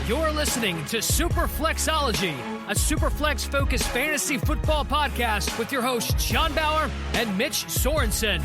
You're listening to Superflexology, a Superflex-focused fantasy football podcast with your hosts John Bauer and Mitch Sorensen.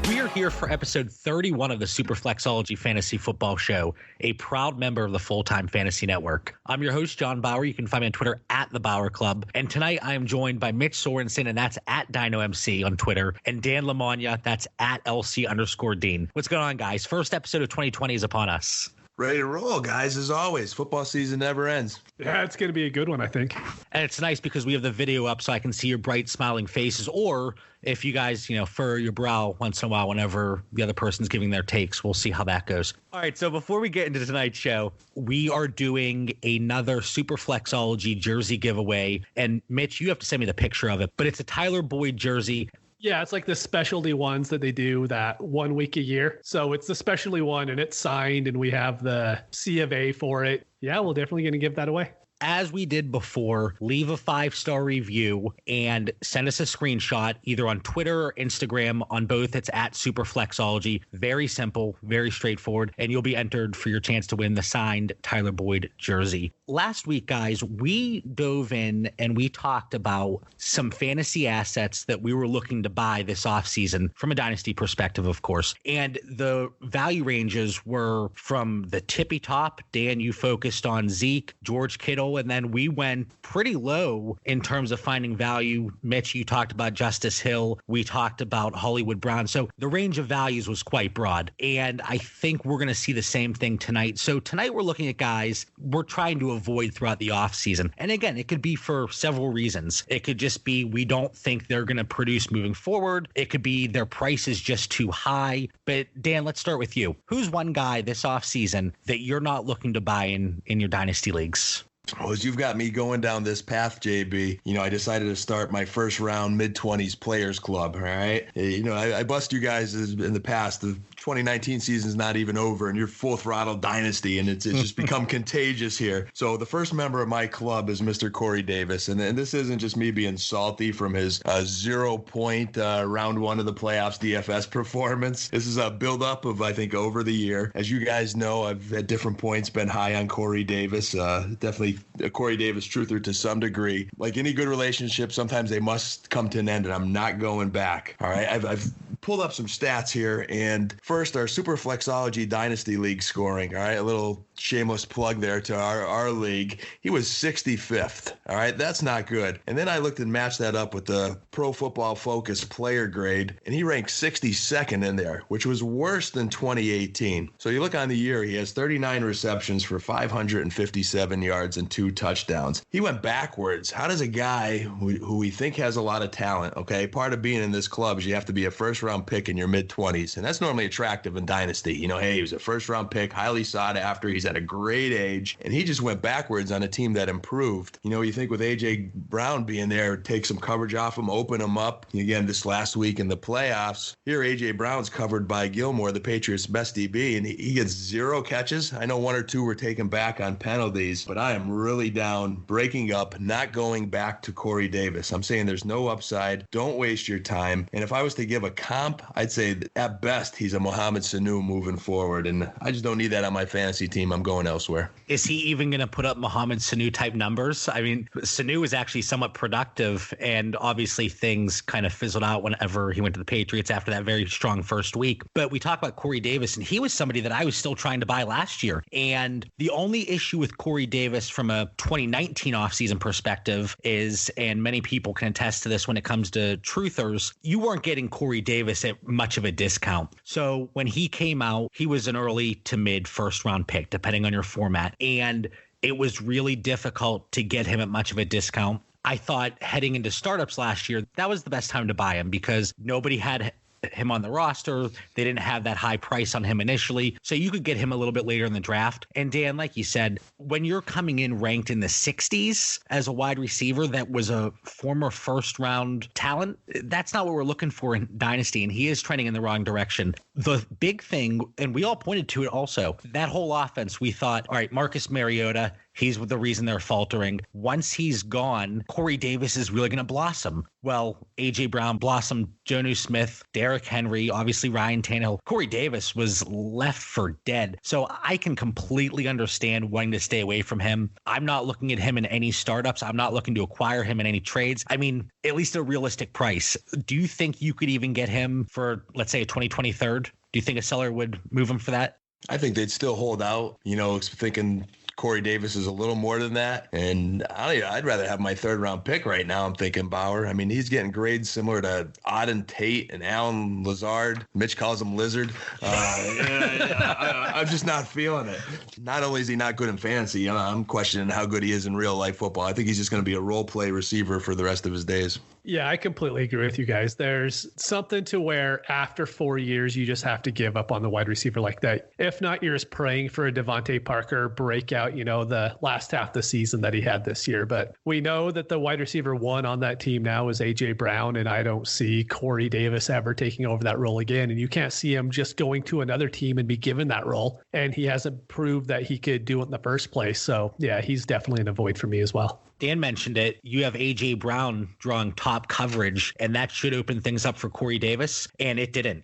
We are here for episode 31 of the Superflexology Fantasy Football Show, a proud member of the Full-Time Fantasy Network. I'm your host, John Bauer. You can find me on Twitter at The Bauer Club. And tonight I am joined by Mitch Sorensen, and that's at DynoMC on Twitter, and Dan Lamagna, that's at LC_Dean. What's going on, guys? First episode of 2020 is upon us. Ready to roll, guys, as always. Football season never ends. Yeah, it's going to be a good one, I think. And it's nice because we have the video up so I can see your bright, smiling faces. Or if you guys, furrow your brow once in a while whenever the other person's giving their takes, we'll see how that goes. All right, so before we get into tonight's show, we are doing another Superflexology jersey giveaway. And Mitch, you have to send me the picture of it. But it's a Tyler Boyd jersey. Yeah, it's like the specialty ones that they do that 1 week a year. So it's the specialty one, and it's signed, and we have the C of A for it. Yeah, we're definitely going to give that away. As we did before, leave a 5-star review and send us a screenshot either on Twitter or Instagram. On both, it's at Superflexology. Very simple, very straightforward, and you'll be entered for your chance to win the signed Tyler Boyd jersey. Last week, guys, we dove in and we talked about some fantasy assets that we were looking to buy this offseason from a dynasty perspective, of course. And the value ranges were from the tippy top. Dan, you focused on Zeke, George Kittle, and then we went pretty low in terms of finding value. Mitch, you talked about Justice Hill. We talked about Hollywood Brown. So the range of values was quite broad. And I think we're going to see the same thing tonight. So tonight we're looking at guys we're trying to avoid throughout the offseason. And again, it could be for several reasons. It could just be we don't think they're going to produce moving forward. It could be their price is just too high. But Dan, let's start with you. Who's one guy this offseason that you're not looking to buy in your dynasty leagues? Well, as you've got me going down this path, JB, I decided to start my first round mid-20s players club, all right? I bust you guys in the past. The 2019 season's not even over, and you're full throttle dynasty, and it's just become contagious here. So the first member of my club is Mr. Corey Davis, and this isn't just me being salty from his 0-point round one of the playoffs DFS performance. This is a build-up of, I think, over the year. As you guys know, I've at different points been high on Corey Davis, definitely a Corey Davis truther to some degree. Like any good relationship, sometimes they must come to an end, and I'm not going back. All right, I've pulled up some stats here, and first, our Superflexology Dynasty League scoring. All right, a little shameless plug there to our league. He was 65th. All right, that's not good. And then I looked and matched that up with the Pro Football Focus player grade, and he ranked 62nd in there, which was worse than 2018. So you look on the year, he has 39 receptions for 557 yards and 2 touchdowns. He went backwards. How does a guy who we think has a lot of talent, okay, part of being in this club is you have to be a first-round pick in your mid-20s, and that's normally attractive in Dynasty. Hey, he was a first-round pick, highly sought after. He's at a great age, and he just went backwards on a team that improved. You think with A.J. Brown being there, take some coverage off him, open him up. Again, this last week in the playoffs, here A.J. Brown's covered by Gilmore, the Patriots' best DB, and he gets 0 catches. I know 1 or 2 were taken back on penalties, but I am really down, breaking up, not going back to Corey Davis. I'm saying there's no upside. Don't waste your time. And if I was to give a comp, I'd say that at best he's a Mohamed Sanu moving forward, and I just don't need that on my fantasy team. I'm going elsewhere. Is he even going to put up Mohamed Sanu type numbers? I mean, Sanu was actually somewhat productive, and obviously things kind of fizzled out whenever he went to the Patriots after that very strong first week. But we talk about Corey Davis, and he was somebody that I was still trying to buy last year. And the only issue with Corey Davis from a 2019 offseason perspective is, and many people can attest to this when it comes to truthers, you weren't getting Corey Davis at much of a discount. So when he came out, he was an early to mid first round pick, depending on your format. And it was really difficult to get him at much of a discount. I thought heading into startups last year, that was the best time to buy him because nobody had him on the roster. They didn't have that high price on him initially. So you could get him a little bit later in the draft. And Dan, like you said, when you're coming in ranked in the 60s as a wide receiver that was a former first round talent, that's not what we're looking for in Dynasty. And he is trending in the wrong direction. The big thing, and we all pointed to it also, that whole offense, we thought, all right, Marcus Mariota, He's the reason they're faltering. Once he's gone, Corey Davis is really going to blossom. Well, A.J. Brown blossomed, Jonnu Smith, Derrick Henry, obviously Ryan Tannehill. Corey Davis was left for dead. So I can completely understand wanting to stay away from him. I'm not looking at him in any startups. I'm not looking to acquire him in any trades. I mean, at least a realistic price. Do you think you could even get him for, let's say, a 2023rd? Do you think a seller would move him for that? I think they'd still hold out, thinking Corey Davis is a little more than that. And I'd rather have my third round pick right now. I'm thinking Bauer. I mean, he's getting grades similar to Auden Tate and Alan Lazard. Mitch calls him Lizard. I'm just not feeling it. Not only is he not good in fantasy, I'm questioning how good he is in real life football. I think he's just going to be a role play receiver for the rest of his days. Yeah, I completely agree with you guys. There's something to where after 4 years, you just have to give up on the wide receiver like that. If not, you're just praying for a Devontae Parker breakout, the last half of the season that he had this year. But we know that the wide receiver one on that team now is A.J. Brown, and I don't see Corey Davis ever taking over that role again. And you can't see him just going to another team and be given that role. And he hasn't proved that he could do it in the first place. So, yeah, he's definitely in a void for me as well. Dan mentioned it. You have A.J. Brown drawing top coverage, and that should open things up for Corey Davis, and it didn't.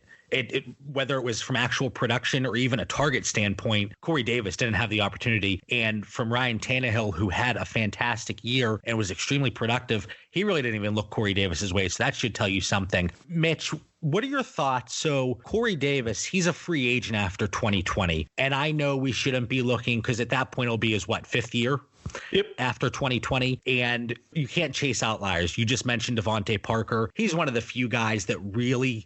Whether it was from actual production or even a target standpoint, Corey Davis didn't have the opportunity. And from Ryan Tannehill, who had a fantastic year and was extremely productive, he really didn't even look Corey Davis's way. So that should tell you something. Mitch, what are your thoughts? So Corey Davis, he's a free agent after 2020. And I know we shouldn't be looking, because at that point it'll be his, fifth year? Yep. After 2020, and you can't chase outliers. You just mentioned Devontae Parker. He's one of the few guys that really,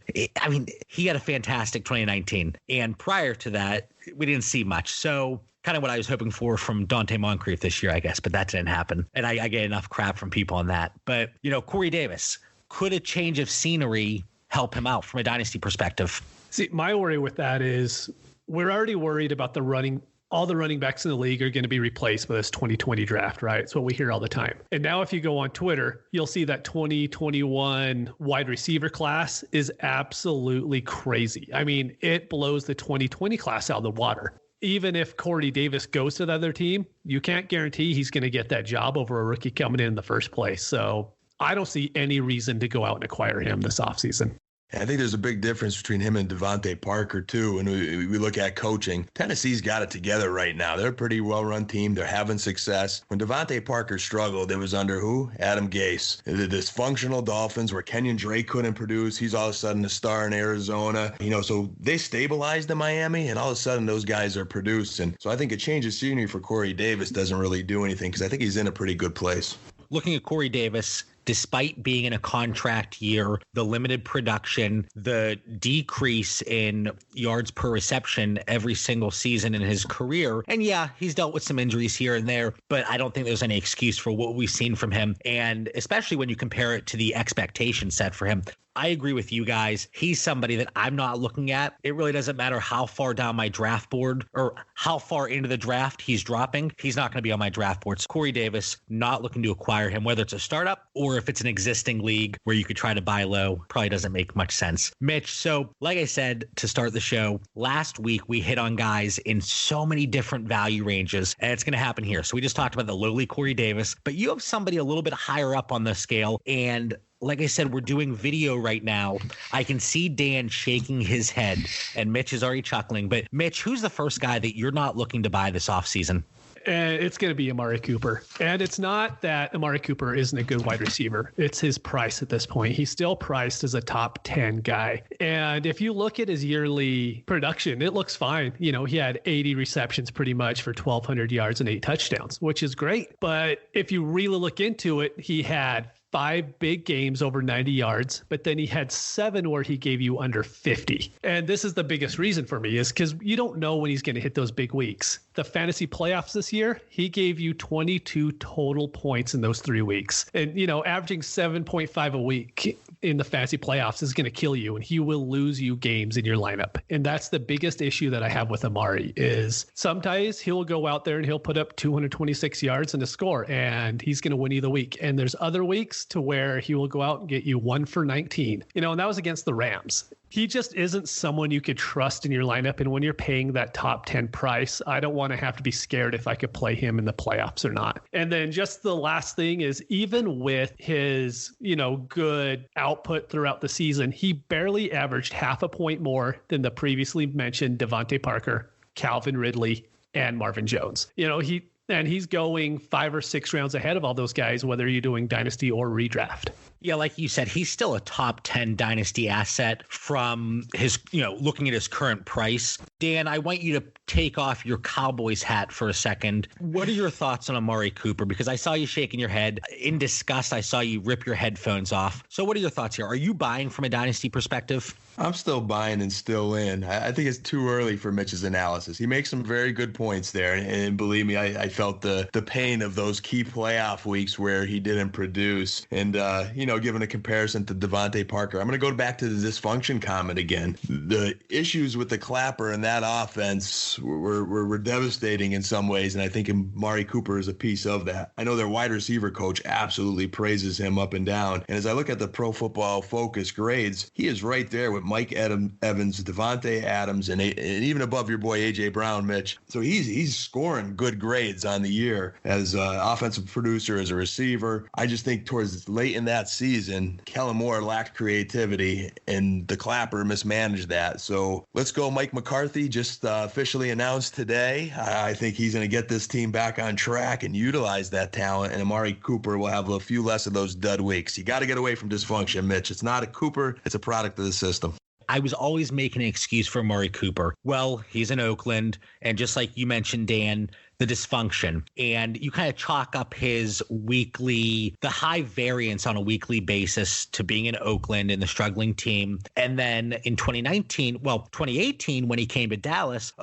he had a fantastic 2019. And prior to that, we didn't see much. So kind of what I was hoping for from Dante Moncrief this year, I guess, but that didn't happen. And I get enough crap from people on that. But, Corey Davis, could a change of scenery help him out from a dynasty perspective? See, my worry with that is we're already worried about the running. All the running backs in the league are going to be replaced by this 2020 draft, right? It's what we hear all the time. And now if you go on Twitter, you'll see that 2021 wide receiver class is absolutely crazy. I mean, it blows the 2020 class out of the water. Even if Corey Davis goes to the other team, you can't guarantee he's going to get that job over a rookie coming in the first place. So I don't see any reason to go out and acquire him this offseason. I think there's a big difference between him and Devontae Parker, too. And we look at coaching. Tennessee's got it together right now. They're a pretty well-run team. They're having success. When Devontae Parker struggled, it was under who? Adam Gase. The dysfunctional Dolphins where Kenyon Drake couldn't produce. He's all of a sudden a star in Arizona. So they stabilized in Miami, and all of a sudden those guys are producing. So I think a change of scenery for Corey Davis doesn't really do anything, because I think he's in a pretty good place. Looking at Corey Davis, despite being in a contract year, the limited production, the decrease in yards per reception every single season in his career. And yeah, he's dealt with some injuries here and there, but I don't think there's any excuse for what we've seen from him. And especially when you compare it to the expectation set for him. I agree with you guys. He's somebody that I'm not looking at. It really doesn't matter how far down my draft board or how far into the draft he's dropping. He's not going to be on my draft board. So Corey Davis, not looking to acquire him, whether it's a startup or if it's an existing league where you could try to buy low, probably doesn't make much sense. Mitch, so like I said to start the show, last week we hit on guys in so many different value ranges, and it's going to happen here. So we just talked about the lowly Corey Davis, but you have somebody a little bit higher up on the scale, and like I said, we're doing video right now. I can see Dan shaking his head, and Mitch is already chuckling. But Mitch, who's the first guy that you're not looking to buy this offseason? And it's going to be Amari Cooper. And it's not that Amari Cooper isn't a good wide receiver. It's his price at this point. He's still priced as a top 10 guy. And if you look at his yearly production, it looks fine. He had 80 receptions pretty much for 1,200 yards and 8 touchdowns, which is great. But if you really look into it, he had 5 big games over 90 yards, but then he had 7 where he gave you under 50. And this is the biggest reason for me is because you don't know when he's going to hit those big weeks. The fantasy playoffs this year, he gave you 22 total points in those 3 weeks. And, averaging 7.5 a week in the fantasy playoffs is going to kill you, and he will lose you games in your lineup. And that's the biggest issue that I have with Amari is sometimes he'll go out there and he'll put up 226 yards and a score, and he's going to win you the week. And there's other weeks weeks to where he will go out and get you 1 for 19, and that was against the Rams. He just isn't someone you could trust in your lineup. And when you're paying that top 10 price, I don't want to have to be scared if I could play him in the playoffs or not. And then just the last thing is, even with his, good output throughout the season, he barely averaged half a point more than the previously mentioned Devontae Parker, Calvin Ridley, and Marvin Jones. He's going 5 or 6 rounds ahead of all those guys, whether you're doing dynasty or redraft. Yeah, like you said, he's still a top 10 dynasty asset from his, looking at his current price. Dan, I want you to take off your Cowboys hat for a second. What are your thoughts on Amari Cooper? Because I saw you shaking your head. In disgust, I saw you rip your headphones off. So what are your thoughts here? Are you buying from a dynasty perspective? I'm still buying and still in. I think it's too early for Mitch's analysis. He makes some very good points there. And believe me, I felt the pain of those key playoff weeks where he didn't produce. And, given a comparison to Devontae Parker, I'm going to go back to the dysfunction comment again. The issues with the Clapper and that offense were devastating in some ways. And I think Amari Cooper is a piece of that. I know their wide receiver coach absolutely praises him up and down. And as I look at the Pro Football Focus grades, he is right there with Mike Evans, Devontae Adams, and even above your boy A.J. Brown, Mitch. So he's scoring good grades on the year as an offensive producer, as a receiver. I just think towards late in that season, Kellen Moore lacked creativity, and the Clapper mismanaged that. So let's go Mike McCarthy, just officially announced today. I think he's going to get this team back on track and utilize that talent, and Amari Cooper will have a few less of those dud weeks. You got to get away from dysfunction, Mitch. It's not a Cooper. It's a product of the system. I was always making an excuse for Amari Cooper. Well, he's in Oakland, and just like you mentioned, Dan, the dysfunction. And you kind of chalk up the high variance on a weekly basis to being in Oakland and the struggling team. And then in 2018, when he came to Dallas,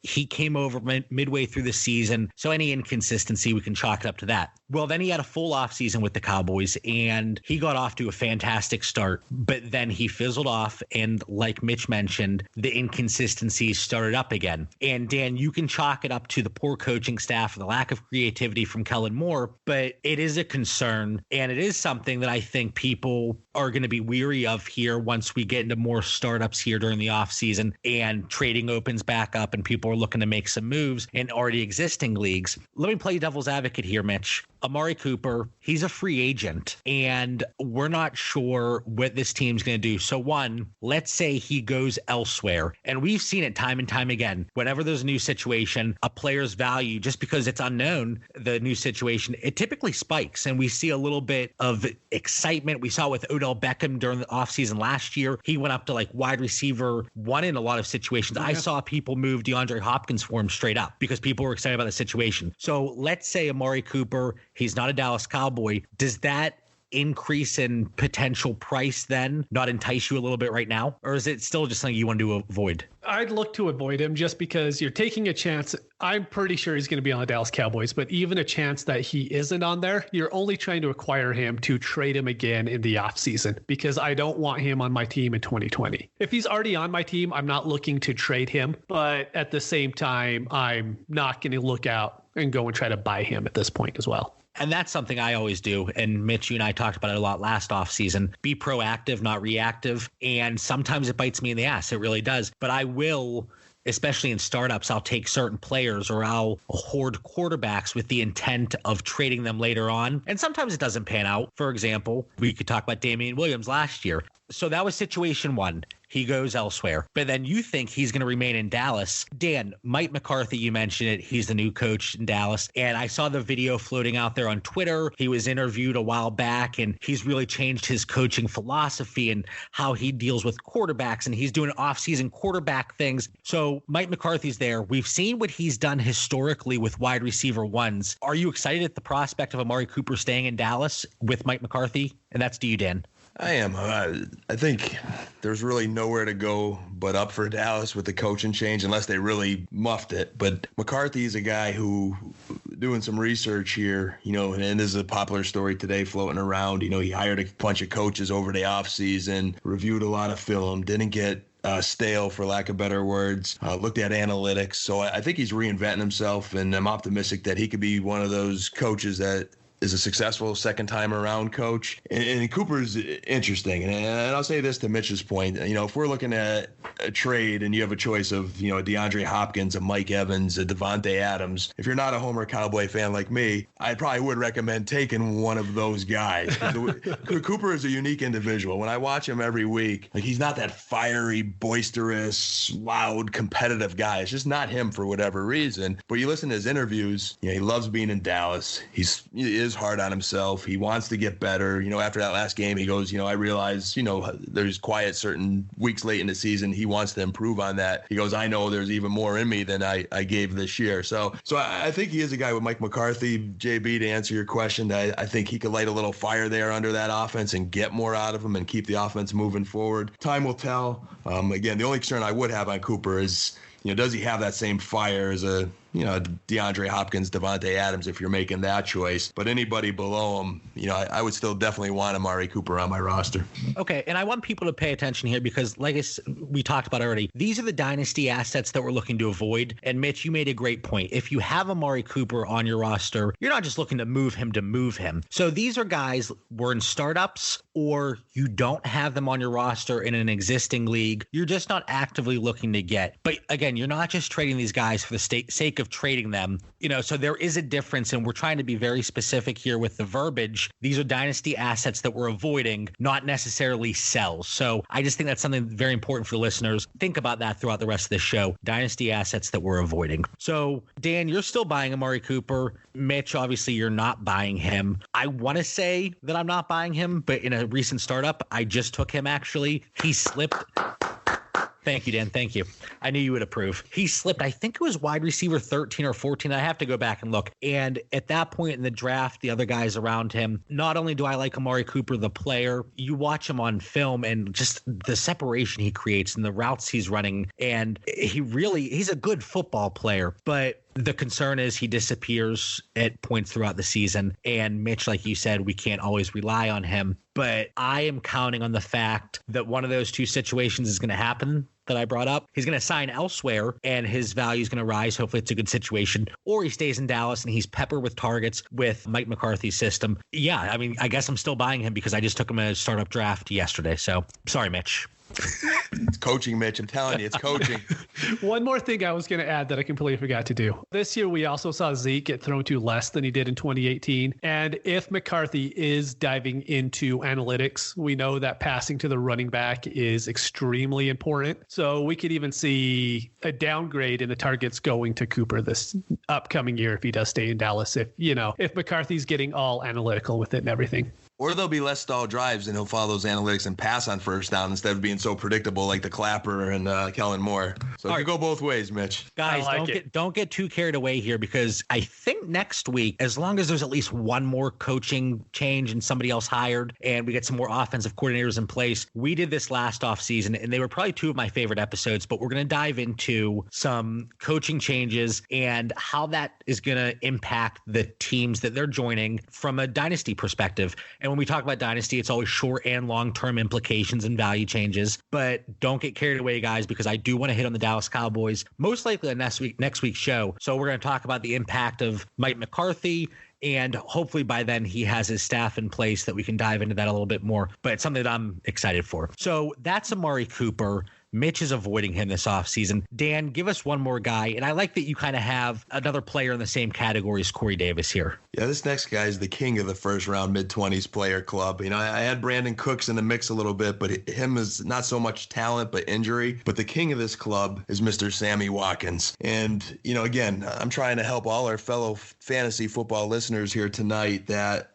he came over midway through the season. So any inconsistency, we can chalk it up to that. Well, then he had a full offseason with the Cowboys, and he got off to a fantastic start. But then he fizzled off, and like Mitch mentioned, the inconsistencies started up again. And Dan, you can chalk it up to the poor coaching staff, the lack of creativity from Kellen Moore, but it is a concern, and it is something that I think people are going to be weary of here once we get into more startups here during the offseason and trading opens back up and people are looking to make some moves in already existing leagues. Let me play devil's advocate here, Mitch. Amari Cooper, he's a free agent, and we're not sure what this team's going to do. So one, let's say he goes elsewhere, and we've seen it time and time again. Whenever there's a new situation, a player's value, just because it's unknown, the new situation, it typically spikes, and we see a little bit of excitement. We saw with Odell Beckham during the offseason last year. He went up to like wide receiver one in a lot of situations. Yeah. I saw people move DeAndre Hopkins for him straight up because people were excited about the situation. So let's say Amari Cooper, he's not a Dallas Cowboy. Does that increase in potential price then not entice you a little bit right now? Or is it still just something you want to avoid? I'd look to avoid him just because you're taking a chance. I'm pretty sure he's going to be on the Dallas Cowboys, but even a chance that he isn't on there, you're only trying to acquire him to trade him again in the offseason because I don't want him on my team in 2020. If he's already on my team, I'm not looking to trade him, but at the same time, I'm not going to look out and go and try to buy him at this point as well. And that's something I always do. And Mitch, you and I talked about it a lot last offseason. Be proactive, not reactive. And sometimes it bites me in the ass. It really does. But I will, especially in startups, I'll take certain players or I'll hoard quarterbacks with the intent of trading them later on. And sometimes it doesn't pan out. For example, we could talk about Damian Williams last year. So that was situation one. He goes elsewhere. But then you think he's going to remain in Dallas. Dan, Mike McCarthy, you mentioned it. He's the new coach in Dallas. And I saw the video floating out there on Twitter. He was interviewed a while back, and he's really changed his coaching philosophy and how he deals with quarterbacks. And he's doing off-season quarterback things. So Mike McCarthy's there. We've seen what he's done historically with wide receiver ones. Are you excited at the prospect of Amari Cooper staying in Dallas with Mike McCarthy? And that's to you, Dan. I am. I think there's really nowhere to go but up for Dallas with the coaching change unless they really muffed it. But McCarthy is a guy who, doing some research here, and this is a popular story today floating around, he hired a bunch of coaches over the offseason, reviewed a lot of film, didn't get stale, for lack of better words, looked at analytics. So I think he's reinventing himself, and I'm optimistic that he could be one of those coaches that is a successful second time around coach. And Cooper's interesting. And I'll say this to Mitch's point. If we're looking at a trade and you have a choice of, a DeAndre Hopkins, a Mike Evans, a Devontae Adams, if you're not a Homer Cowboy fan like me, I probably would recommend taking one of those guys. Cooper is a unique individual. When I watch him every week, he's not that fiery, boisterous, loud, competitive guy. It's just not him for whatever reason. But you listen to his interviews, he loves being in Dallas. He is hard on himself. He wants to get better. After that last game, he goes, I realize, there's quiet certain weeks late in the season. He wants to improve on that. He goes, I know there's even more in me than I gave this year. So I think he is a guy with Mike McCarthy, JB, to answer your question. I think he could light a little fire there under that offense and get more out of him and keep the offense moving forward. Time will tell. Again, the only concern I would have on Cooper is, does he have that same fire as a DeAndre Hopkins, Devontae Adams, if you're making that choice. But anybody below him, I would still definitely want Amari Cooper on my roster. Okay, and I want people to pay attention here because, like we talked about already, these are the dynasty assets that we're looking to avoid. And Mitch, you made a great point. If you have Amari Cooper on your roster, you're not just looking to move him. So these are guys were in startups or you don't have them on your roster in an existing league. You're just not actively looking to get. But again, you're not just trading these guys for the sake of trading them, so there is a difference, and we're trying to be very specific here with the verbiage. These are dynasty assets that we're avoiding, not necessarily sells. So I just think that's something very important for listeners. Think about that throughout the rest of the show. Dynasty assets that we're avoiding. So Dan, you're still buying Amari Cooper. Mitch, obviously you're not buying him. I want to say that I'm not buying him, but in a recent startup, I just took him actually. He slipped. Thank you, Dan. Thank you. I knew you would approve. He slipped. I think it was wide receiver 13 or 14. I have to go back and look. And at that point in the draft, the other guys around him, not only do I like Amari Cooper, the player, you watch him on film and just the separation he creates and the routes he's running. And he's a good football player, but the concern is he disappears at points throughout the season. And Mitch, like you said, we can't always rely on him. But I am counting on the fact that one of those two situations is going to happen that I brought up. He's going to sign elsewhere and his value is going to rise. Hopefully it's a good situation. Or he stays in Dallas and he's peppered with targets with Mike McCarthy's system. Yeah, I mean, I guess I'm still buying him because I just took him in a startup draft yesterday. So sorry, Mitch. It's coaching, Mitch. I'm telling you, it's coaching. One more thing I was going to add that I completely forgot to do. This year, we also saw Zeke get thrown to less than he did in 2018. And if McCarthy is diving into analytics, we know that passing to the running back is extremely important. So we could even see a downgrade in the targets going to Cooper this upcoming year if he does stay in Dallas, if McCarthy's getting all analytical with it and everything. Or there'll be less stall drives and he'll follow those analytics and pass on first down instead of being so predictable like the Clapper and Kellen Moore. So it could go both ways, Mitch. Guys, don't get too carried away here because I think next week, as long as there's at least one more coaching change and somebody else hired and we get some more offensive coordinators in place, we did this last offseason and they were probably two of my favorite episodes, but we're going to dive into some coaching changes and how that is going to impact the teams that they're joining from a dynasty perspective. And when we talk about dynasty, it's always short and long-term implications and value changes. But don't get carried away, guys, because I do want to hit on the Dallas Cowboys, most likely on next week's show. So we're going to talk about the impact of Mike McCarthy, and hopefully by then he has his staff in place that we can dive into that a little bit more. But it's something that I'm excited for. So that's Amari Cooper. Mitch is avoiding him this offseason. Dan, give us one more guy. And I like that you kind of have another player in the same category as Corey Davis here. Yeah, this next guy is the king of the first round mid-20s player club. I had Brandon Cooks in the mix a little bit, but him is not so much talent, but injury. But the king of this club is Mr. Sammy Watkins. And, again, I'm trying to help all our fellow fantasy football listeners here tonight that,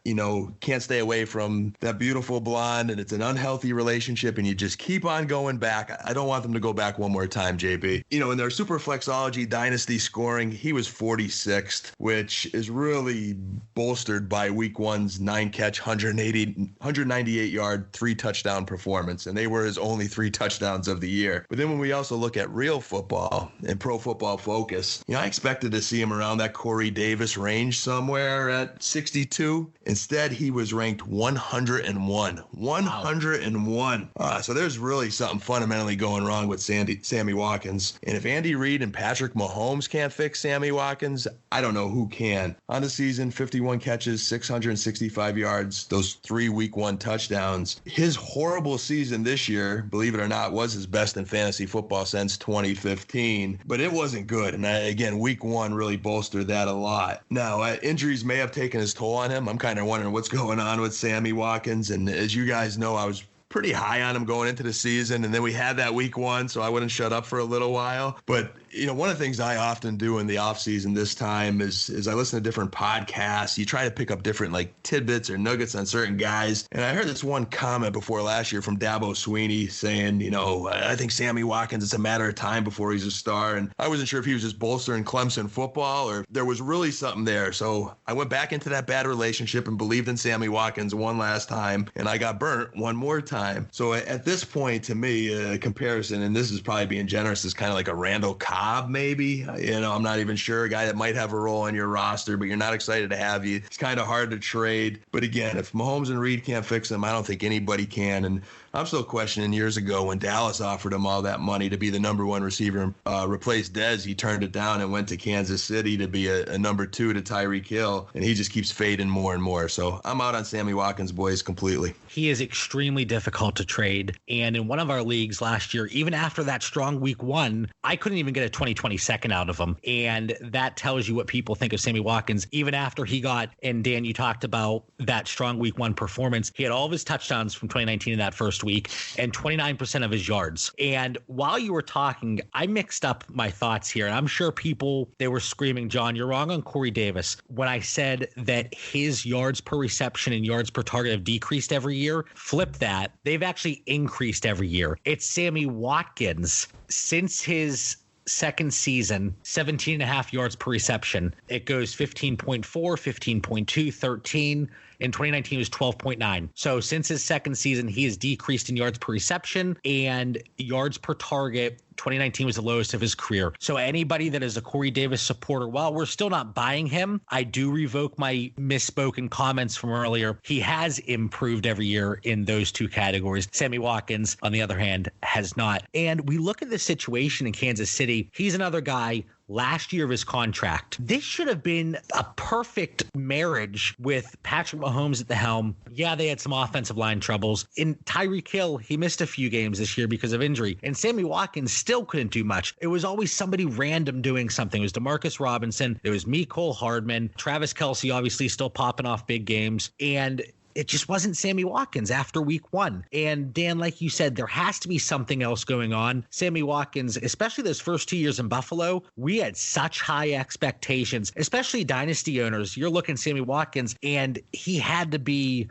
can't stay away from that beautiful blonde and it's an unhealthy relationship and you just keep on going back. I don't want them to go back one more time, JB. In their super flexology dynasty scoring, he was 46th, which is really bolstered by week one's 9-catch, 198-yard, 3-touchdown performance. And they were his only 3 touchdowns of the year. But then when we also look at real football and Pro Football Focus, I expected to see him around that Corey Davis range somewhere at 62. Instead, he was ranked 101. 101. So there's really something fundamentally going going wrong with Sammy Watkins. And if Andy Reid and Patrick Mahomes can't fix Sammy Watkins, I don't know who can. On the season, 51 catches, 665 yards, those 3 week 1 touchdowns. His horrible season this year, believe it or not, was his best in fantasy football since 2015, but it wasn't good. And again, week 1 really bolstered that a lot. Now, injuries may have taken his toll on him. I'm kind of wondering what's going on with Sammy Watkins. And as you guys know, I was pretty high on him going into the season, and then we had that week 1, so I wouldn't shut up for a little while. But one of the things I often do in the off season this time is I listen to different podcasts. You try to pick up different tidbits or nuggets on certain guys. And I heard this one comment before last year from Dabo Sweeney saying, I think Sammy Watkins, it's a matter of time before he's a star. And I wasn't sure if he was just bolstering Clemson football or there was really something there. So I went back into that bad relationship and believed in Sammy Watkins one last time, and I got burnt one more time. So at this point, to me, a comparison, and this is probably being generous, is kind of like a Randall Cobb, maybe. I'm not even sure. A guy that might have a role on your roster, but you're not excited to have you. It's kind of hard to trade. But again, if Mahomes and Reid can't fix him, I don't think anybody can. And I'm still questioning years ago when Dallas offered him all that money to be the number 1 receiver, replace Dez. He turned it down and went to Kansas City to be a number 2 to Tyreek Hill, and he just keeps fading more and more. So I'm out on Sammy Watkins, boys, completely. He is extremely difficult to trade. And in one of our leagues last year, even after that strong week 1, I couldn't even get a 2020 second out of him. And that tells you what people think of Sammy Watkins. Even after he got, and Dan, you talked about that strong week 1 performance, he had all of his touchdowns from 2019 in that first week and 29% of his yards. And while you were talking, I mixed up my thoughts here. And I'm sure people, they were screaming, John, you're wrong on Corey Davis. When I said that his yards per reception and yards per target have decreased every year, flip that. They've actually increased every year. It's Sammy Watkins since his second season, 17.5 yards per reception. It goes 15.4, 15.2, 13. In 2019, it was 12.9. So since his second season, he has decreased in yards per reception and yards per target. 2019 was the lowest of his career. So anybody that is a Corey Davis supporter, while we're still not buying him, I do revoke my misspoken comments from earlier. He has improved every year in those 2 categories. Sammy Watkins, on the other hand, has not. And we look at the situation in Kansas City. He's another guy last year of his contract. This should have been a perfect marriage with Patrick Mahomes at the helm. Yeah, they had some offensive line troubles. In Tyreek Hill, he missed a few games this year because of injury. And Sammy Watkins still couldn't do much. It was always somebody random doing something. It was Demarcus Robinson. It was Mecole Hardman. Travis Kelce obviously still popping off big games. And it just wasn't Sammy Watkins after week 1. And Dan, like you said, there has to be something else going on. Sammy Watkins, especially those first 2 years in Buffalo, we had such high expectations, especially Dynasty owners. You're looking at Sammy Watkins, and he had to be,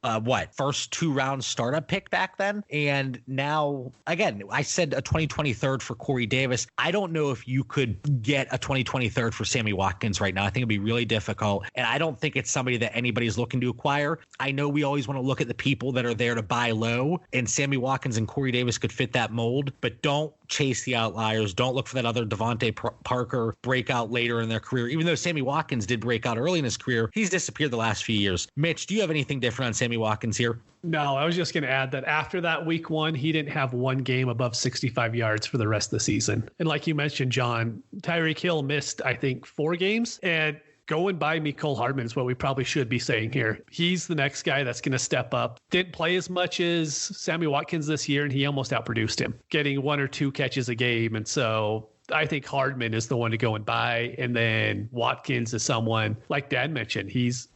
first 2-round startup pick back then. And now, again, I said a 2023 for Corey Davis. I don't know if you could get a 2023 for Sammy Watkins right now. I think it'd be really difficult. And I don't think it's somebody that anybody's looking to acquire. I know we always want to look at the people that are there to buy low, and Sammy Watkins and Corey Davis could fit that mold, but don't chase the outliers. Don't look for that other Devontae Parker breakout later in their career. Even though Sammy Watkins did break out early in his career, he's disappeared the last few years. Mitch, do you have anything different on Sammy Watkins here? No, I was just going to add that after that week 1, he didn't have one game above 65 yards for the rest of the season. And like you mentioned, John, Tyreek Hill missed, I think, 4 games, and going by Mecole Hardman is what we probably should be saying here. He's the next guy that's going to step up. Didn't play as much as Sammy Watkins this year, and he almost outproduced him, getting 1 or 2 catches a game. And so I think Hardman is the one to go and buy. And then Watkins is someone, like Dan mentioned,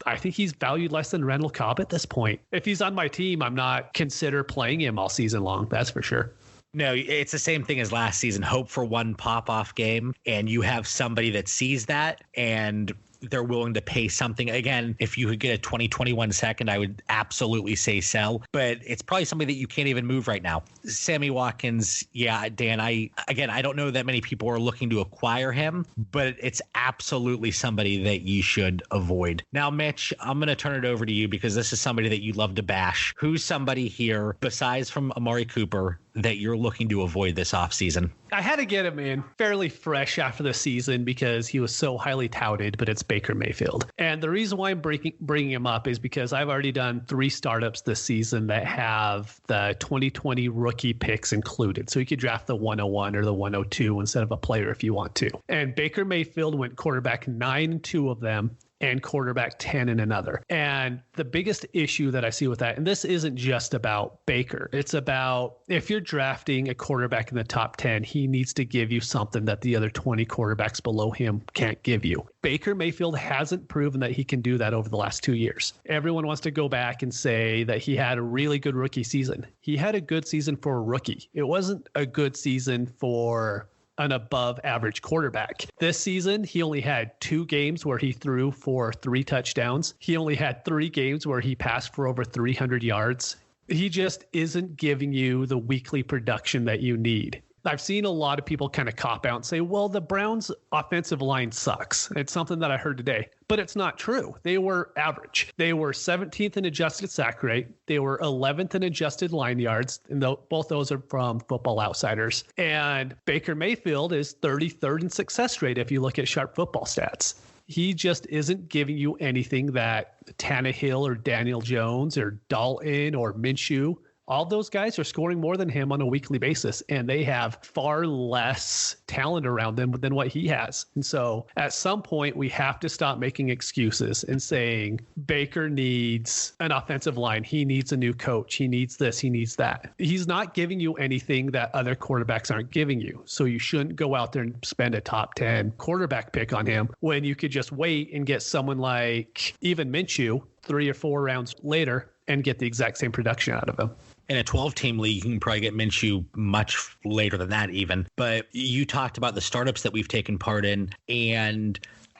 I think he's valued less than Randall Cobb at this point. If he's on my team, I'm not consider playing him all season long. That's for sure. No, it's the same thing as last season. Hope for one pop-off game, and you have somebody that sees that and they're willing to pay something. Again, if you could get a 2021 second, I would absolutely say sell, but it's probably somebody that you can't even move right now. Sammy Watkins, yeah, Dan, I don't know that many people are looking to acquire him, but it's absolutely somebody that you should avoid. Now, Mitch, I'm going to turn it over to you because this is somebody that you love to bash. Who's somebody here, besides from Amari Cooper, that you're looking to avoid this offseason? I had to get him in fairly fresh after the season because he was so highly touted, but it's Baker Mayfield. And the reason why I'm bringing him up is because I've already done 3 startups this season that have the 2020 rookie picks included. So you could draft the 101 or the 102 instead of a player if you want to. And Baker Mayfield went quarterback 9 in 2 of them, and quarterback 10 in another. And the biggest issue that I see with that, and this isn't just about Baker, it's about if you're drafting a quarterback in the top 10, he needs to give you something that the other 20 quarterbacks below him can't give you. Baker Mayfield hasn't proven that he can do that over the last 2 years. Everyone wants to go back and say that he had a really good rookie season. He had a good season for a rookie. It wasn't a good season for an above average quarterback. This season, he only had 2 games where he threw for 3 touchdowns. He only had 3 games where he passed for over 300 yards. He just isn't giving you the weekly production that you need. I've seen a lot of people kind of cop out and say, well, the Browns' offensive line sucks. It's something that I heard today, but it's not true. They were average. They were 17th in adjusted sack rate. They were 11th in adjusted line yards, and both those are from Football Outsiders. And Baker Mayfield is 33rd in success rate if you look at Sharp Football Stats. He just isn't giving you anything that Tannehill or Daniel Jones or Dalton or Minshew. All those guys are scoring more than him on a weekly basis, and they have far less talent around them than what he has. And so at some point, we have to stop making excuses and saying Baker needs an offensive line. He needs a new coach. He needs this. He needs that. He's not giving you anything that other quarterbacks aren't giving you. So you shouldn't go out there and spend a top 10 quarterback pick on him when you could just wait and get someone like even Minshew 3 or 4 rounds later and get the exact same production out of him. In a 12-team league, you can probably get Minshew much later than that even. But you talked about the startups that we've taken part in, and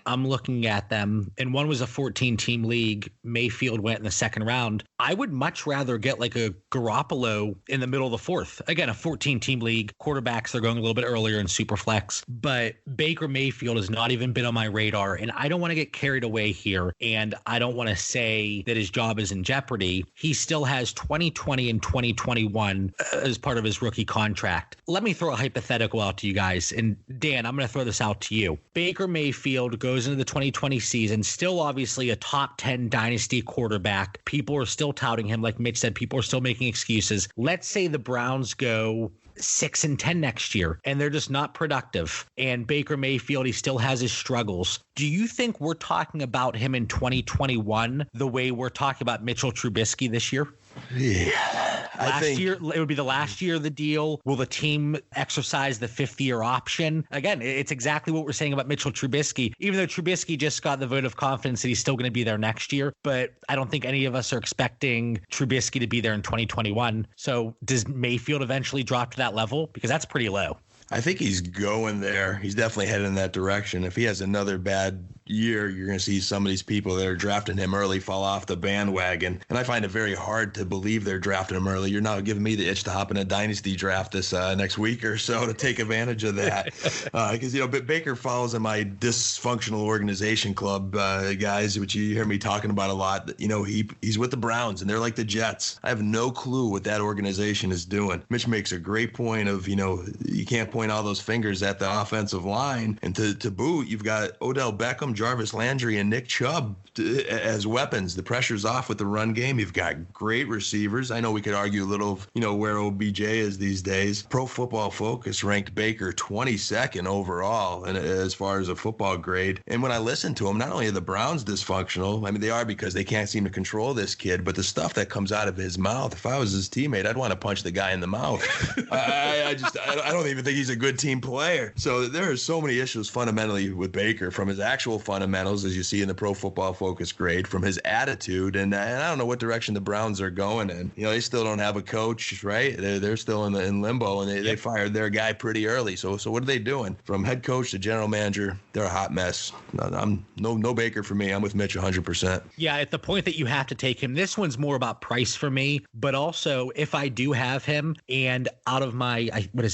I'm looking at them, and one was a 14-team league. Mayfield went in the second round. I would much rather get like a Garoppolo in the middle of the 4th. Again, a 14-team league. Quarterbacks are going a little bit earlier in Superflex. But Baker Mayfield has not even been on my radar, and I don't want to get carried away here, and I don't want to say that his job is in jeopardy. He still has 2020 and 2021 as part of his rookie contract. Let me throw a hypothetical out to you guys, and Dan, I'm going to throw this out to you. Baker Mayfield goes into the 2020 season, still obviously a top 10 dynasty quarterback. People are still touting him. Like Mitch said, people are still making excuses. Let's say the Browns go 6-10 next year and they're just not productive. And Baker Mayfield, he still has his struggles. Do you think we're talking about him in 2021 the way we're talking about Mitchell Trubisky this year? Yeah. Last year, it would be the last year of the deal. Will the team exercise the 5th-year option? Again, it's exactly what we're saying about Mitchell Trubisky. Even though Trubisky just got the vote of confidence that he's still going to be there next year, but I don't think any of us are expecting Trubisky to be there in 2021. So does Mayfield eventually drop to that level? Because that's pretty low. I think he's going there. He's definitely headed in that direction. If he has another bad year, you're going to see some of these people that are drafting him early fall off the bandwagon. And I find it very hard to believe they're drafting him early. You're now giving me the itch to hop in a dynasty draft this next week or so to take advantage of that. Because, Baker follows in my dysfunctional organization club, guys, which you hear me talking about a lot. He's with the Browns, and they're like the Jets. I have no clue what that organization is doing. Mitch makes a great point of, you can't point all those fingers at the offensive line. And to boot, you've got Odell Beckham, Jarvis Landry, and Nick Chubb as weapons. The pressure's off with the run game. You've got great receivers. I know we could argue a little, where OBJ is these days. Pro Football Focus ranked Baker 22nd overall, and as far as a football grade. And when I listen to him, not only are the Browns dysfunctional, I mean, they are because they can't seem to control this kid, but the stuff that comes out of his mouth, if I was his teammate, I'd want to punch the guy in the mouth. I don't even think he's a good team player. So there are so many issues fundamentally with Baker, from his actual fundamentals, as you see in the Pro Football Focus grade, from his attitude, and I don't know what direction the Browns are going in. They still don't have a coach, right? They're still in limbo, and they fired their guy pretty early. So what are they doing? From head coach to general manager, they're a hot mess. I'm no Baker for me. I'm with Mitch 100%. Yeah, at the point that you have to take him, this one's more about price for me, but also if I do have him, and out of my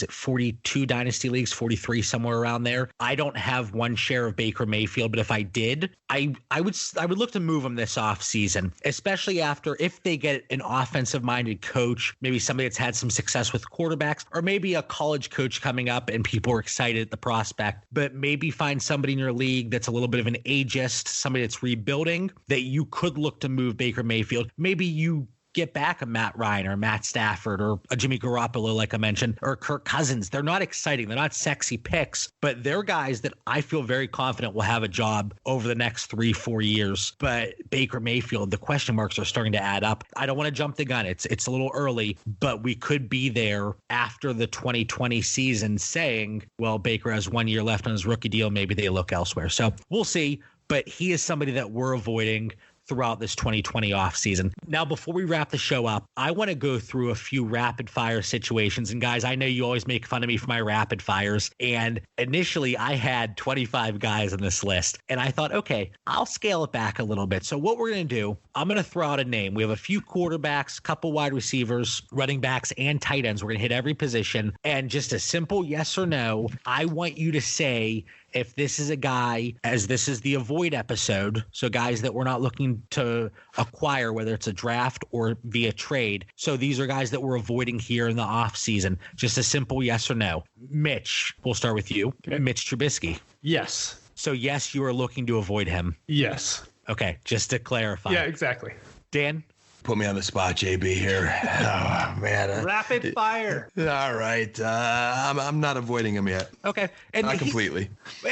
42 dynasty leagues, 43, somewhere around there, I don't have one share of Baker Mayfield, but if I did, I would look to move him this offseason, especially after if they get an offensive-minded coach, maybe somebody that's had some success with quarterbacks, or maybe a college coach coming up and people are excited at the prospect, but maybe find somebody in your league that's a little bit of an ageist, somebody that's rebuilding, that you could look to move Baker Mayfield. Maybe you get back a Matt Ryan or Matt Stafford or a Jimmy Garoppolo, like I mentioned, or Kirk Cousins. They're not exciting. They're not sexy picks, but they're guys that I feel very confident will have a job over the next 3-4 years. But Baker Mayfield, the question marks are starting to add up. I don't want to jump the gun. It's a little early, but we could be there after the 2020 season saying, well, Baker has 1 year left on his rookie deal. Maybe they look elsewhere. So we'll see. But he is somebody that we're avoiding throughout this 2020 offseason. Now, before we wrap the show up, I want to go through a few rapid fire situations. And guys, I know you always make fun of me for my rapid fires. And initially I had 25 guys on this list. And I thought, okay, I'll scale it back a little bit. So what we're going to do, I'm going to throw out a name. We have a few quarterbacks, a couple wide receivers, running backs, and tight ends. We're going to hit every position. And just a simple yes or no, I want you to say if this is a guy, as this is the avoid episode, so guys that we're not looking to acquire, whether it's a draft or via trade. So these are guys that we're avoiding here in the offseason. Just a simple yes or no. Mitch, we'll start with you. Okay. Mitch Trubisky. Yes. So yes, you are looking to avoid him. Yes. Okay, just to clarify. Yeah, exactly. Dan? Put me on the spot, JB here. Oh, man. Rapid fire. All right. I'm not avoiding him yet. Okay. And not completely.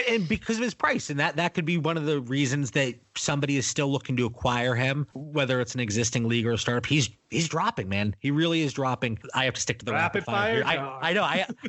And because of his price. And that could be one of the reasons that somebody is still looking to acquire him, whether it's an existing league or a startup. He's dropping, man. He really is dropping. I have to stick to the rapid fire. Here. I know.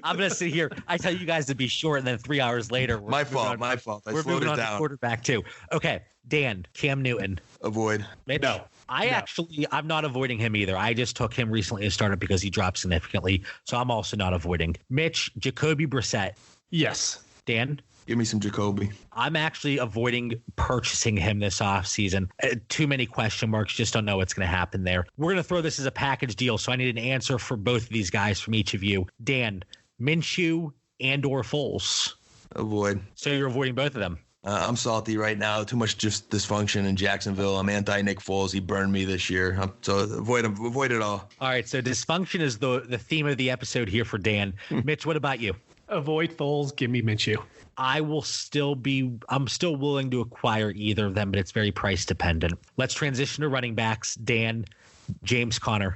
I'm going to sit here. I tell you guys to be short, and then 3 hours later. My fault. I slowed moving it on down. To quarterback, too. Okay. Dan, Cam Newton. Avoid. Mitch? No. I'm not avoiding him either. I just took him recently as startup because he dropped significantly. So I'm also not avoiding. Mitch, Jacoby Brissett. Yes. Dan? Give me some Jacoby. I'm actually avoiding purchasing him this offseason. Too many question marks. Just don't know what's going to happen there. We're going to throw this as a package deal. So I need an answer for both of these guys from each of you. Dan, Minshew and or Foles. Avoid. So you're avoiding both of them. I'm salty right now. Too much just dysfunction in Jacksonville. I'm anti-Nick Foles. He burned me this year. So avoid him. Avoid it all. All right. So dysfunction is the theme of the episode here for Dan. Mitch, what about you? Avoid Foles. Give me Minshew. I'm still willing to acquire either of them, but it's very price dependent. Let's transition to running backs. Dan, James Conner.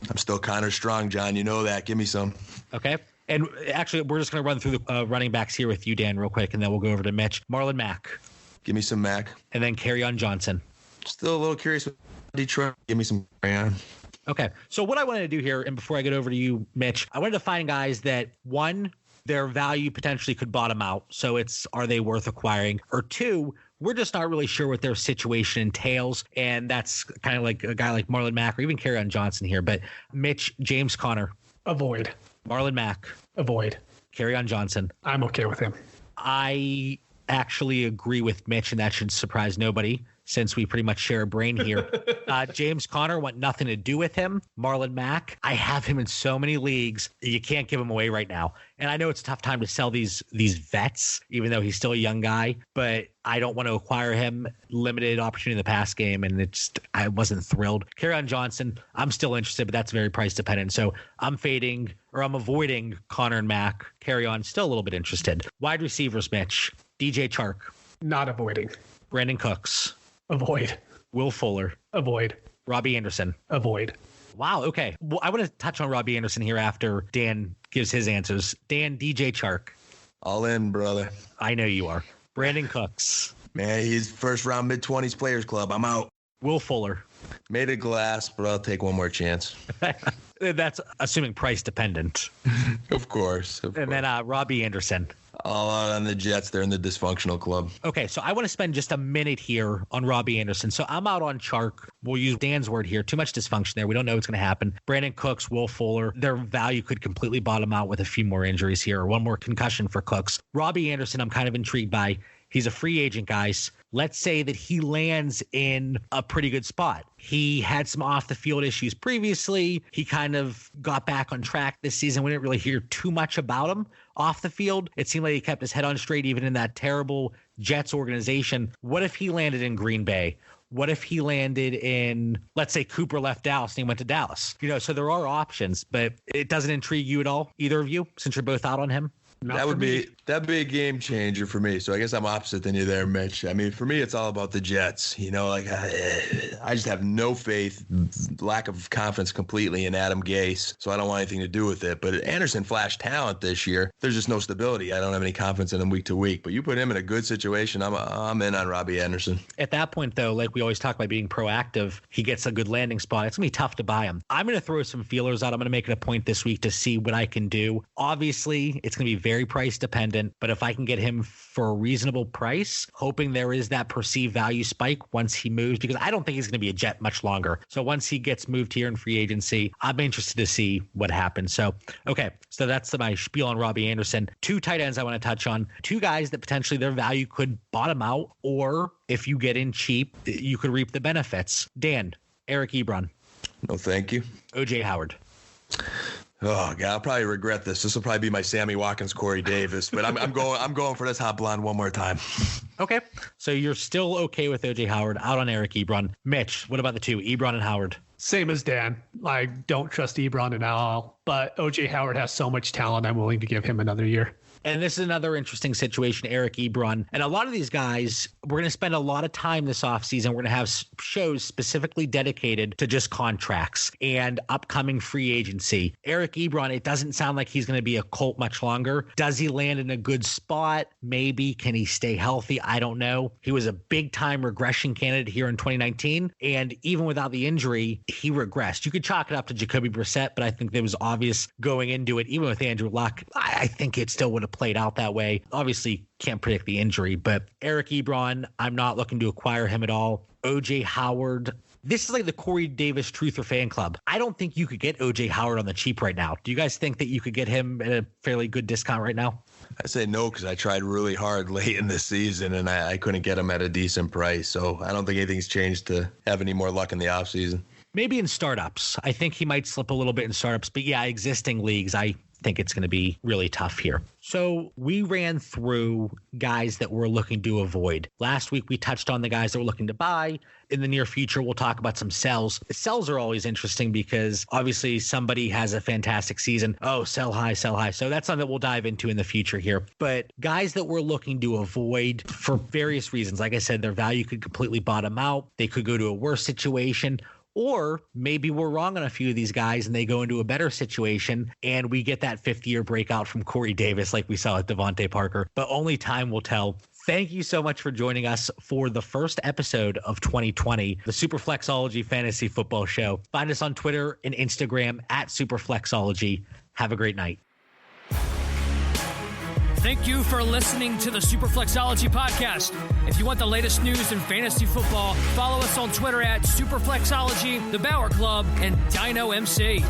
I'm still Conner strong, John. You know that. Give me some. Okay. And actually, we're just going to run through the running backs here with you, Dan, real quick, and then we'll go over to Mitch. Marlon Mack. Give me some Mack. And then Kerryon Johnson. Still a little curious with Detroit. Give me some Kerryon. Okay. So what I wanted to do here, and before I get over to you, Mitch, I wanted to find guys that, one, their value potentially could bottom out. So are they worth acquiring? Or two, we're just not really sure what their situation entails. And that's kind of like a guy like Marlon Mack or even Kerryon Johnson here. But Mitch, James Conner. Avoid. Marlon Mack. Avoid. Kerryon Johnson. I'm okay with him. I actually agree with Mitch, and that should surprise nobody since we pretty much share a brain here. James Conner, want nothing to do with him. Marlon Mack, I have him in so many leagues. You can't give him away right now. And I know it's a tough time to sell these vets, even though he's still a young guy, but I don't want to acquire him. Limited opportunity in the pass game, and I wasn't thrilled. Kerryon Johnson, I'm still interested, but that's very price dependent. So I'm avoiding Conner and Mack. Kerryon, still a little bit interested. Wide receivers, Mitch. DJ Chark. Not avoiding. Brandon Cooks. Avoid. Will Fuller. Avoid. Robbie Anderson. Avoid. Wow. Okay. Well, I want to touch on Robbie Anderson here after Dan gives his answers. Dan, DJ Chark. All in, brother. I know you are. Brandon Cooks. Man, he's first round mid-20s players club. I'm out. Will Fuller. Made of glass, but I'll take one more chance. That's assuming price dependent. Of course. And then Robbie Anderson. All out on the Jets. They're in the dysfunctional club. Okay, so I want to spend just a minute here on Robbie Anderson. So I'm out on Chark. We'll use Dan's word here. Too much dysfunction there. We don't know what's going to happen. Brandon Cooks, Will Fuller, their value could completely bottom out with a few more injuries here or one more concussion for Cooks. Robbie Anderson, I'm kind of intrigued by. He's a free agent, guys. Let's say that he lands in a pretty good spot. He had some off the field issues previously. He kind of got back on track this season. We didn't really hear too much about him off the field. It seemed like he kept his head on straight, even in that terrible Jets organization. What if he landed in Green Bay? What if he landed in, let's say Cooper left Dallas and he went to Dallas? So there are options, but it doesn't intrigue you at all, either of you, since you're both out on him? That'd be a game changer for me. So I guess I'm opposite than you there, Mitch. I mean, for me, it's all about the Jets. I just have no faith, lack of confidence completely in Adam Gase. So I don't want anything to do with it. But Anderson flashed talent this year. There's just no stability. I don't have any confidence in him week to week. But you put him in a good situation, I'm in on Robbie Anderson. At that point, though, like we always talk about being proactive, he gets a good landing spot. It's going to be tough to buy him. I'm going to throw some feelers out. I'm going to make it a point this week to see what I can do. Obviously, it's going to be very price dependent, but if I can get him for a reasonable price, hoping there is that perceived value spike once he moves, because I don't think he's going to be a Jet much longer. So once he gets moved here in free agency, I'm interested to see what happens. So, okay. So that's my spiel on Robbie Anderson. 2 tight ends I want to touch on. 2 guys that potentially their value could bottom out, or if you get in cheap, you could reap the benefits. Dan, Eric Ebron. No, thank you. OJ Howard. Oh God, I'll probably regret this. This will probably be my Sammy Watkins, Corey Davis, but I'm going for this hot blonde one more time. Okay, so you're still okay with OJ Howard, out on Eric Ebron. Mitch, what about the 2, Ebron and Howard? Same as Dan. I don't trust Ebron at all, but OJ Howard has so much talent. I'm willing to give him another year. And this is another interesting situation, Eric Ebron. And a lot of these guys, we're going to spend a lot of time this offseason. We're going to have shows specifically dedicated to just contracts and upcoming free agency. Eric Ebron, it doesn't sound like he's going to be a Colt much longer. Does he land in a good spot? Maybe. Can he stay healthy? I don't know. He was a big-time regression candidate here in 2019. And even without the injury, he regressed. You could chalk it up to Jacoby Brissett, but I think it was obvious going into it, even with Andrew Luck, I think it still would have played out that way. Obviously, can't predict the injury, but Eric Ebron, I'm not looking to acquire him at all. OJ Howard, this is like the Corey Davis Truther fan club. I don't think you could get OJ Howard on the cheap right now. Do you guys think that you could get him at a fairly good discount right now? I say no, because I tried really hard late in the season and I couldn't get him at a decent price. So I don't think anything's changed to have any more luck in the offseason. Maybe in startups. I think he might slip a little bit in startups, but yeah, existing leagues, I think it's going to be really tough here. So we ran through guys that we're looking to avoid. Last week, we touched on the guys that we're looking to buy. In the near future, we'll talk about some sells. Sells are always interesting because obviously somebody has a fantastic season. Oh, sell high, sell high. So that's something that we'll dive into in the future here. But guys that we're looking to avoid for various reasons. Like I said, their value could completely bottom out. They could go to a worse situation. Or maybe we're wrong on a few of these guys and they go into a better situation and we get that 50-year breakout from Corey Davis like we saw at Devontae Parker. But only time will tell. Thank you so much for joining us for the first episode of 2020, the Superflexology Fantasy Football Show. Find us on Twitter and Instagram at Superflexology. Have a great night. Thank you for listening to the Superflexology Podcast. If you want the latest news in fantasy football, follow us on Twitter at Superflexology, The Bauer Club, and Dino MC.